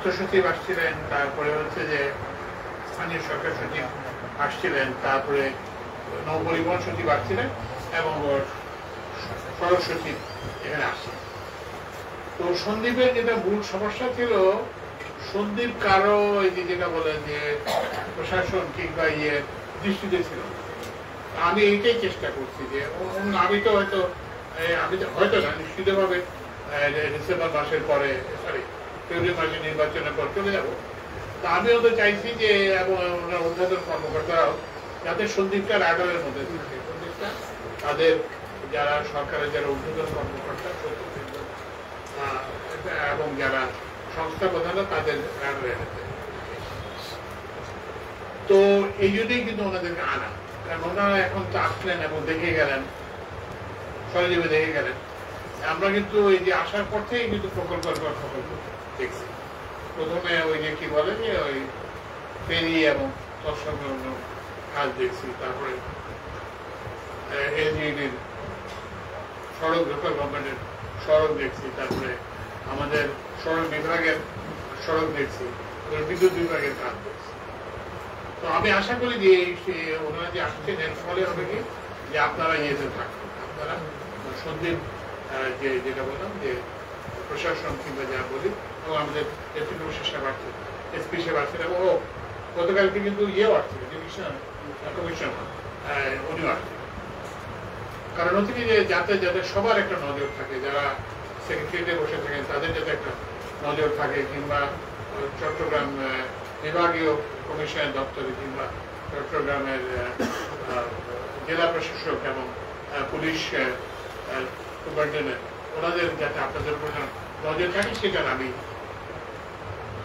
অর্থ সচিব আসছিলেন, তারপরে হচ্ছে যে স্থানীয় সরকার সচিব আসছিলেন, তারপরে নৌপরিবহন সচিব আসছিলেন এবং সড়ক সচিব এখানে আসছিলেন। তো সন্দ্বীপের যেটা মূল সমস্যা ছিল, সন্দ্বীপ কারো এই যে যেটা বলেন যে প্রশাসন কিংবা দৃষ্টিতে ছিল। আমি এইটাই চেষ্টা করছি যে আমি তো হয়তো না, নিশ্চিতভাবে ডিসেম্বর মাসের পরে, সরি ফেব্রুয়ারি মাসে নির্বাচনের পর চলে যাবো। তা আমিও তো চাইছি যে ওনার ঊর্ধ্বতন কর্মকর্তারাও যাতে সন্দ্বীপটা রাডারের মধ্যে থাকে, সন্দ্বীপটা তাদের যারা সরকারের যারা ঊর্ধ্বতন কর্মকর্তা এবং যারা সংস্থা প্রধান তাদের রাডারে থাকে। তো এই জন্যই কিন্তু ওনাদেরকে আনা, কারণ ওনারা এখন তো আসলেন এবং দেখে গেলেন, সরজীবে দেখে গেলেন। আমরা কিন্তু ওই যে আসার পর থেকেই কিন্তু প্রকল্প দেখছি। প্রথমে ওই যে কি বলে যে ওই ফেরি এবং তৎসংলগ্ন কাজ দেখছি, তারপরে এলজিইডির সড়ক, লোকাল গভর্নমেন্টের সড়ক দেখছি, তারপরে আমাদের সড়ক বিভাগের সড়ক দেখছি, বিদ্যুৎ বিভাগের কাজ দেখছি। তো আমি আশা করি যে ওনারা যে আসছেন এর ফলে হবে কি যে আপনারা ইয়েতে থাকবেন, আপনারা সন্দ্বীপ যেটা বললাম যে প্রশাসন কিংবা যা বলি, এবং আমাদের এসপি সাহেব আসছেন এবং গতকালকে কিন্তু আসছিল কমিশনার, উনিও আসছেন। কারণ হচ্ছে কি যে যাতে যাতে সবার একটা নজর থাকে, যারা সেক্রেটারিতে বসে থাকেন তাদের যাতে একটা নজর থাকে, কিংবা চট্টগ্রাম বিভাগীয় কমিশনের দপ্তরে কিংবা চট্টগ্রামের জেলা প্রশাসক এবং পুলিশ সুপারিনটেন্ডেন্ট ওনাদের যাতে আপনাদের উপর নজর থাকে, সেটার আমি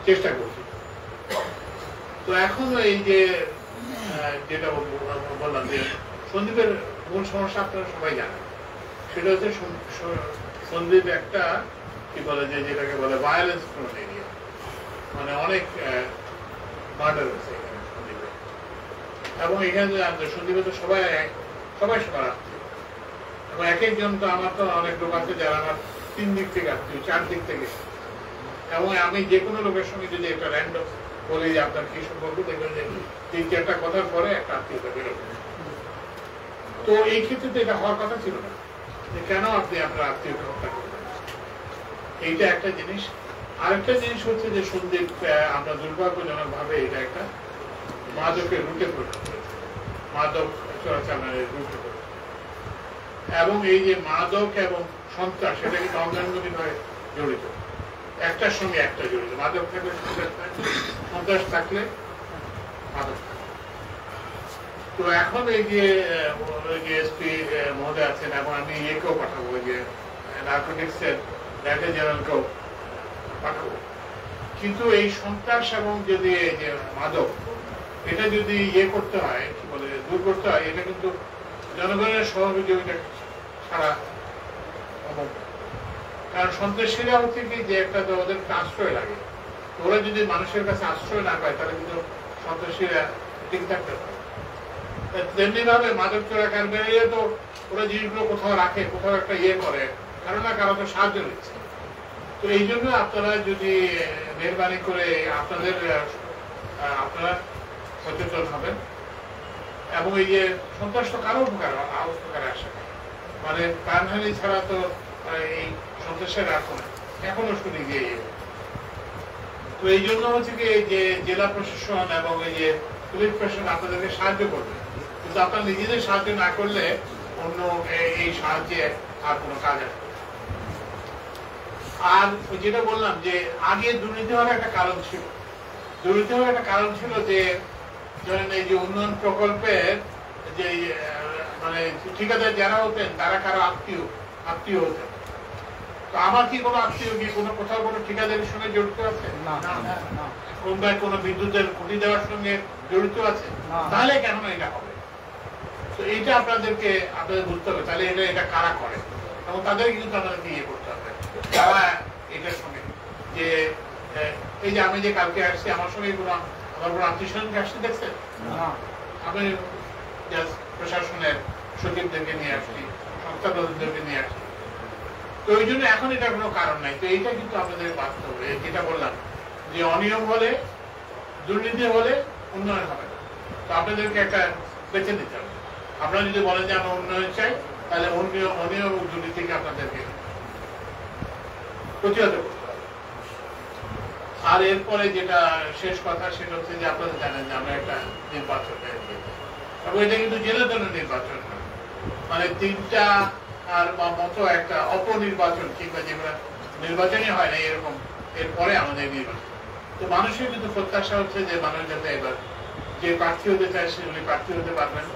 চেষ্টা করছি। তো এখন এই যে যেটা বললাম যে সন্দ্বীপের মূল সমস্যা আপনারা সবাই জানেন, সেটা হচ্ছে সন্দ্বীপ একটা কি বলে যে যেটাকে বলে ভায়োলেন্স প্রোন এরিয়া, মানে অনেক মার্ডার হয়েছে এখানে সন্দ্বীপে। এবং এখানে সন্দ্বীপে তো সবাই সবার আত্মীয়, এবং এক একজন তো আমার তো অনেক লোক আছে যারা আমার 3 দিক থেকে আত্মীয়, 4 দিক থেকে। এবং আমি যে কোনো লোকের সঙ্গে যদি একটা র্যান্ডম বলি যে আপনার কি সম্পর্ক, দেখবেন যে 3-4টা কথার পরে একটা আত্মীয়তা বেরোবে। তো এই ক্ষেত্রে তো এটা হওয়ার কথা ছিল না, যে কেন আপনি আপনার আত্মীয়কে হত্যা করবেন, এইটা একটা জিনিস। আরেকটা জিনিস হচ্ছে যে সন্দ্বীপ আমরা দুর্ভাগ্যজনক ভাবে এটা একটা মাদকের রুটে পরিণত হয়েছে, মাদক চোরাচালানের রুটে পরিণত। এবং এই যে মাদক এবং সন্ত্রাস, সেটা কিন্তু অঙ্গাঙ্গিভাবে জড়িত, একটার সঙ্গে একটা জড়িত। মাদক থাকলে সন্ত্রাস থাকলে মাদক থাকলে। তো এখন এই যে এসপি মহোদয় আছেন, এবং আমি ইয়েকেও পাঠাবো, যে নার্কোটিক্সের ডাইরেক্টর জেনারেলকেও পাঠাবো। কিন্তু এই সন্ত্রাস এবং যদি এই যে মাদক, এটা যদি করতে হয়, কি বলে দূর করতে হয়, এটা কিন্তু জনগণের সহযোগিতা ছাড়া সম্ভব। কারণ সন্ত্রাসীরা হচ্ছে কি যে একটা তো ওদের আশ্রয় লাগে, ওরা যদি মানুষের কাছে আশ্রয় না পায় তাহলে কিন্তু সন্ত্রাসীরা ঠিক থাকতে পারে। তেমনি ভাবে মাদক চোরাকারবারিরা তো ওরা জিনিসগুলো কোথাও রাখে, কোথাও একটা করে, কারো না কারো তো সাহায্য নিচ্ছে। তো এই জন্য আপনারা যদি মেহরবানি করে আপনারা সচেতন হবেন, এবং এই যে সন্ত্রাস তো কারো উপকারে আসে, মানে প্রাণহানি ছাড়া তো এই সন্ত্রাসের এখনো শুনি গিয়ে। তো এই জন্য হচ্ছে কি যে জেলা প্রশাসন এবং এই যে পুলিশ প্রশাসন আপনাদেরকে সাহায্য করবে, কিন্তু আপনারা নিজেদের সাহায্য না করলে অন্য এই সাহায্যে আর কোনো কাজ আসবে। আর যেটা বললাম যে আগে দুর্নীতি হওয়ার একটা কারণ ছিল, যে ধরেন এই যে উন্নয়ন প্রকল্পের যে মানে ঠিকাদার যারা হতেন তারা কারো আত্মীয় হতেন। তো আমার কি কোনো আত্মীয় কি কোথাও কোনো ঠিকাদারের সঙ্গে জড়িত আছে? কোনো বিদ্যুতের খুঁটি দেওয়ার সঙ্গে জড়িত আছে? তাহলে কেন এটা হবে? তো এইটা আপনাদের বুঝতে হবে, তাহলে এটা কারা করে, এবং তাদেরকে কিন্তু আমাদেরকে করতে হবে, যারা এটার সঙ্গে যে এই যে আমি যে কালকে আসছি, আমার সঙ্গে আমার কোনো আত্মীয় স্বজনকে আসতে দেখছেন? আমি প্রশাসনের সচিবদেরকে নিয়ে আসছি, সংস্থা প্রধানদেরকে নিয়ে আসছি। তো ওই জন্য এখন এটা কোনো কারণ নাই। তো এইটা কিন্তু আপনাদের বাঁচতে হবে, যেটা বললাম যে অনিয়ম হলে, দুর্নীতি হলে উন্নয়ন হবে না। তো আপনাদেরকে একটা বেছে নিতে হবে। আপনারা যদি বলেন যে আমরা উন্নয়ন চাই, তাহলে অনিয়ম এবং দুর্নীতিকে আপনাদেরকে প্রতিহত করতে হবে। আর এরপরে যেটা শেষ কথা, সেটা হচ্ছে যে আপনারা জানেন যে আমরা একটা নির্বাচন, এবং এটা কিন্তু জেলার জন্য নির্বাচন না, মানে তিনটা আর মতো একটা অপনির্বাচন কিংবা যেগুলো নির্বাচনই হয় না এরকম, এরপরে আমাদের নির্বাচন। তো মানুষের কিন্তু প্রত্যাশা হচ্ছে যে মানুষ যাতে এবার যে প্রার্থী হতে চায় সেগুলি প্রার্থী হতে পারবেন,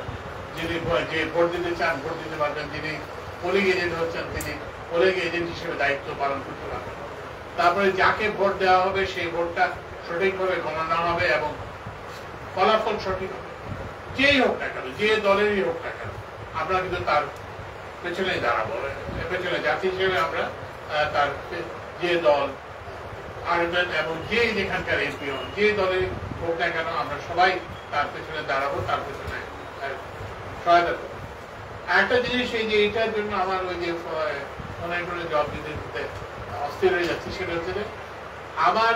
যিনি যে ভোট দিতে চান ভোট দিতে পারবেন, যিনি পোলিং এজেন্ট হচ্ছেন তিনি পোলিং এজেন্ট হিসেবে দায়িত্ব পালন করতে পারবেন। তারপরে যাকে ভোট দেওয়া হবে সেই ভোটটা সঠিকভাবে গণনা হবে এবং ফলাফল সঠিক হবে। যেই হোক না কেন, যে দলেরই হোক না কেন, আমরা কিন্তু তার পেছনে দাঁড়াবো, পেছনে জাতি হিসেবে আমরা তার যে দল আসবেন এবং যে যেখানকার এমপি হন, যে দলের হোক না কেন, আমরা সবাই তার পেছনে দাঁড়াবো, তার পেছনে সহায়তা করবো। একটা জিনিস এই যে এইটার জন্য আমার ওই যে অনেক জব দিতে দিতে অস্থির হয়ে যাচ্ছে, সেটা হচ্ছে যে আমার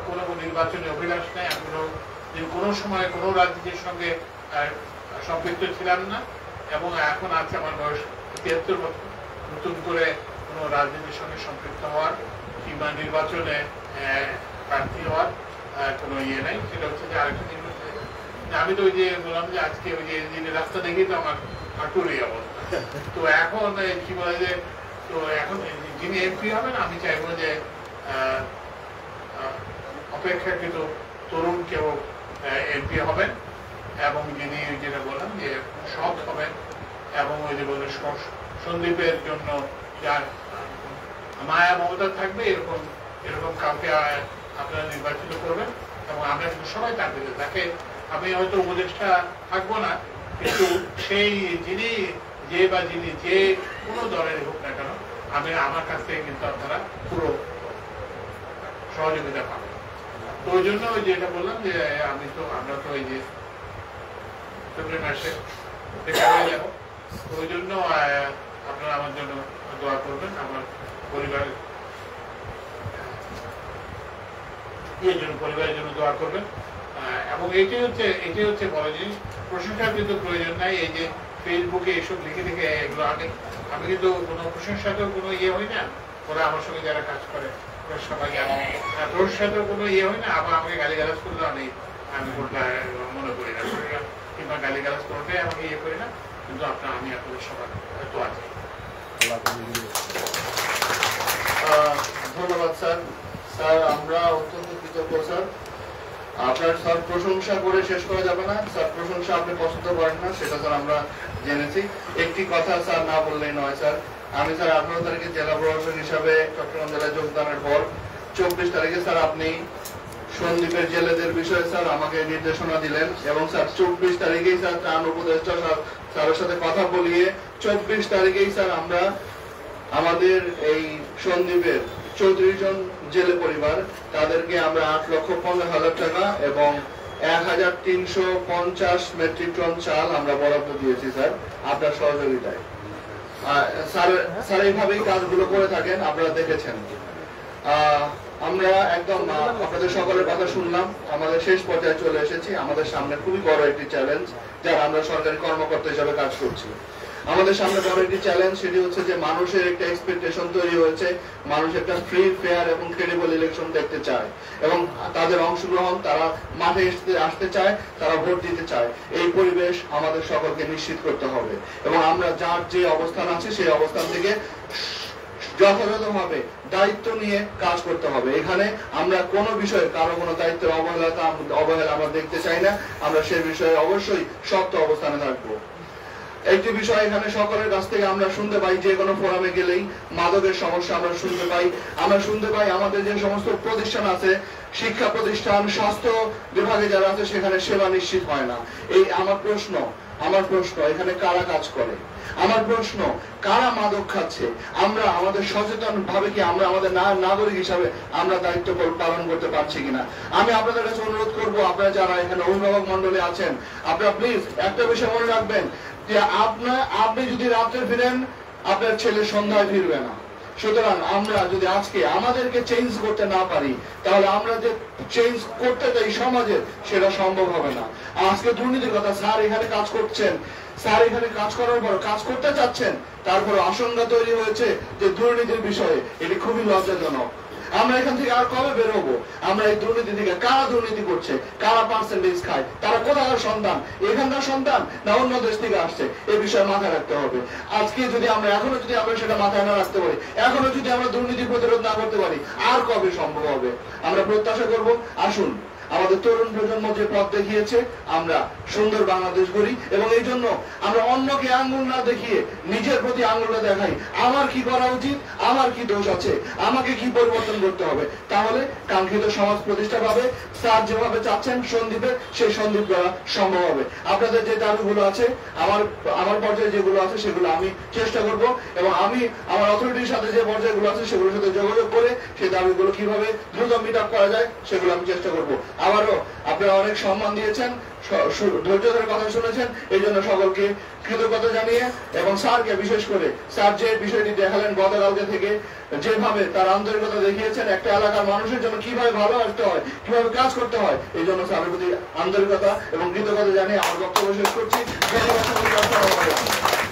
কোনো নির্বাচনী অভিলাষ নেই। আমি কোনো সময় কোনো রাজনীতির সঙ্গে সম্পৃক্ত ছিলাম না, এবং এখন আছে আমার বয়স ৭৩ বছর। নতুন করে কোনো রাজনীতির সঙ্গে সম্পৃক্ত হওয়ার কিংবা নির্বাচনে প্রার্থী হওয়ার কোনো ইয়ে নাই। সেটা হচ্ছে যে আরেকটা জিনিস হচ্ছে আমি তো ওই যে বললাম যে আজকে ওই যে রাস্তা দেখি তো আমার হাঁটুর এই অবস্থা। তো এখন কি বলে যে, তো এখন যিনি এমপি হবেন আমি চাইবো যে অপেক্ষাকৃত তরুণ কেউ এমপি হবেন, এবং যিনি যেটা বললাম যে সৎ হবেন, এবং ওই যে বলে সন্দীপের জন্য যার মায়া মমতা থাকবে, এরকম এরকম কাউকে আপনারা নির্বাচিত করবেন। এবং আমরা কিন্তু সবাই তার দিকে, তাকে আমি হয়তো উপদেষ্টা থাকবো না, কিন্তু সেই যিনি যে কোনো দলের হোক না কেন, আমি আমার কাছ থেকে কিন্তু আপনারা পুরো সহযোগিতা পাবেন। তো ওই জন্য ওই যেটা বললাম যে আমরা তো ওই যে ফেব্রুয়ারি মাসে দেখা হয়ে যাবো। তো ওই জন্য আপনারা আমার জন্য দোয়া করবেন, আমার পরিবারের জন্য দোয়া করবেন। এবং এটাই হচ্ছে বড় জিনিস। প্রশংসার কিন্তু প্রয়োজন নাই। এই যে ফেসবুকে এসব লিখে লিখে এগুলো আমি কিন্তু কোনো প্রশংসাতেও কোনো ইয়ে হই না। ওরা আমার সঙ্গে যারা কাজ করে সবাই প্রশংসাতেও কোনো ইয়ে হয় না। আবার আমাকে গালিগালাজ করলেও আমি কোনটা মনে করি না, কিংবা গালিগালাজ করলে আমাকে ইয়ে করি না। কিন্তু আমি আপনাদের সবার তো আছি। ধন্যবাদ স্যার। স্যার আমরা অত্যন্ত কৃতজ্ঞ স্যার। আপনার স্যার প্রশংসা করে শেষ করা যাবে না। স্যার প্রশংসা আপনি পছন্দ করেন না, সেটা স্যার আমরা জেনেছি। একটি কথা স্যার না বললেই নয় স্যার। আমি স্যার 18 তারিখে জেলা প্রশাসক হিসাবে চট্টগ্রাম জেলায় যোগদানের পর 24 তারিখে স্যার আপনি সন্দ্বীপের জেলেদের বিষয়ে স্যার আমাকে নির্দেশনা দিলেন, এবং স্যার 24 তারিখেই স্যার ত্রাণ উপদেষ্টা স্যারের সাথে কথা বলিয়ে 24 তারিখেই স্যার আমরা আমাদের এই সন্দ্বীপের 34 জন জেলে পরিবার, তাদেরকে আমরা 8,15,000 টাকা এবং 1,350 মেট্রিক টন চাল আমরা বরাদ্দ দিয়েছি স্যার আপনার সহযোগিতায়। স্যার এইভাবেই কাজগুলো করে থাকেন, আপনারা দেখেছেন। আমরা একদম আপনাদের সকলের কথা শুনলাম, আমাদের শেষ পর্যায়ে চলে এসেছি। আমাদের সামনে খুবই বড় একটি চ্যালেঞ্জ, যারা আমরা সরকারি কর্মকর্তা হিসাবে কাজ করছি। আমাদের সামনে বড় একটি চ্যালেঞ্জ, সেটি হচ্ছে যে মানুষের একটা এক্সপেকটেশন তৈরি হয়েছে। মানুষ একটা ফ্রি, ফেয়ার এবং ক্রেডিবল ইলেকশন দেখতে চায়, এবং তাদের অংশগ্রহণ, তারা মাঠে আসতে চায়, তারা ভোট দিতে চায়। এই পরিবেশ আমাদের সকলকে নিশ্চিত করতে হবে, এবং আমরা যার যে অবস্থান আছে সেই অবস্থান থেকে যথাযথভাবে দায়িত্ব নিয়ে কাজ করতে হবে। এখানে আমরা কোনো বিষয়ে কারো কোনো দায়িত্বের অবহেলা আমরা দেখতে চাই না। আমরা সে বিষয়ে অবশ্যই শক্ত অবস্থানে থাকবো। একটি বিষয় এখানে সকলের কাছ থেকে আমরা শুনতে পাই, যে কোনো ফোরামে গেলেই মাদকের সমস্যা আমরা শুনতে পাই। আমাদের যে সমস্ত প্রতিষ্ঠান আছে, শিক্ষা প্রতিষ্ঠান, স্বাস্থ্য বিভাগে যারা আছে, সেখানে সেবা নিশ্চিত হয় না। এই আমার প্রশ্ন এখানে কারা কাজ করে? আমার প্রশ্ন, কারা মাদক খাচ্ছে? আমরা আমাদের সচেতন ভাবে কি আমরা আমাদের নাগরিক হিসাবে আমরা দায়িত্ব পালন করতে পারছি কিনা? আমি আপনাদের কাছে অনুরোধ করবো, আপনারা যারা এখানে অভিভাবক মন্ডলী আছেন, আপনারা প্লিজ একটা বিষয় মনে রাখবেন, যে আপনি যদি রাত্রে ফিরেন, আপনার ছেলে সন্ধ্যায় ফিরবে না। সুতরাং আমরা যদি আজকে আমাদেরকে চেঞ্জ করতে না পারি, তাহলে আমরা যে চেঞ্জ করতে চাই সমাজে, সেটা সম্ভব হবে না। আজকে দুর্নীতির কথা, স্যার এখানে কাজ করছেন, স্যার এখানে কাজ করার পর কাজ করতে চাচ্ছেন, তারপর আশঙ্কা তৈরি হয়েছে যে দুর্নীতির বিষয়ে, এটি খুবই লজ্জাজনক। আমরা এখান থেকে আর কবে বের হবো? আমরা এই দুর্নীতি থেকে, কারা দুর্নীতি করছে, কারা পার্সেন্টেজ খায়, তারা কোথাকার সন্তান, এখানকার সন্তান না অন্য দেশ থেকে আসছে, এই বিষয়ে মাথায় রাখতে হবে। আজকে যদি আমরা এখনো যদি আমরা সেটা মাথায় না রাখতে পারি, এখনো যদি আমরা দুর্নীতি প্রতিরোধ না করতে পারি, আর কবে সম্ভব হবে? আমরা প্রত্যাশা করব, আসুন আমাদের তরুণ প্রজন্ম যে পথ দেখিয়েছে, আমরা সুন্দর বাংলাদেশ গড়ি, এবং এই জন্য আমরা অন্যকে আঙ্গুল না দেখিয়ে নিজের প্রতি আঙ্গুলটা দেখাই। আমার কি করা উচিত, আমার কি দোষ আছে, আমাকে কি পরিবর্তন করতে হবে, তাহলে কাঙ্ক্ষিত সমাজ প্রতিষ্ঠা পাবে। স্যার যেভাবে চাচ্ছেন সন্দ্বীপে, সেই সন্দ্বীপ করা সম্ভব হবে। আপনাদের যে দাবিগুলো আছে, আমার পর্যায়ে যেগুলো আছে, সেগুলো আমি চেষ্টা করব, এবং আমি আমার অথরিটির সাথে যে পর্যায়গুলো আছে সেগুলোর সাথে যোগাযোগ করে সেই দাবিগুলো কিভাবে দ্রুত মিট আপ করা যায়, সেগুলো আমি চেষ্টা করব। আবারও আপনারা অনেক সম্মান দিয়েছেন, ধৈর্য ধরে কথা শুনেছেন, এই জন্য সকলকে কৃতজ্ঞতা জানিয়ে, এবং স্যারকে বিশেষ করে, স্যার যে বিষয়টি দেখালেন গতকালকে থেকে, যেভাবে তার আন্তরিকতা দেখিয়েছেন, একটা এলাকার মানুষের জন্য কিভাবে ভালো আসতে হয়, কিভাবে কাজ করতে হয়, এই জন্য স্যারের প্রতি আন্তরিকতা এবং কৃতজ্ঞতা জানিয়ে আমার বক্তব্য শেষ করছি। ধন্যবাদ।